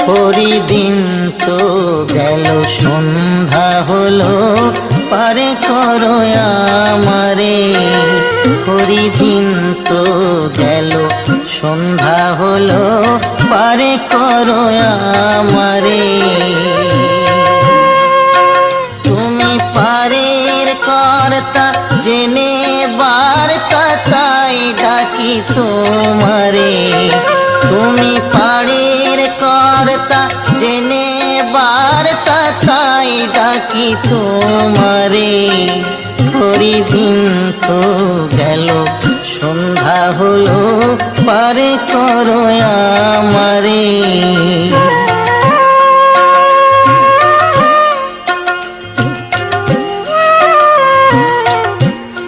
হরিদিন তো গেল সন্ধ্যা হলো, পারে করো আমারে। হরিদিন তো গেল সন্ধ্যা হলো, পারে করো আমারে। তুমি পারের কর্তা জেনে বার্তা, তাই ডাকি তোমারে। তুমি পারের কর্তা জেনে বার্তা, তাই ডাকি তোমারে। হরিদিন তো গেল সন্ধ্যা হলো, পারে করো আমারে।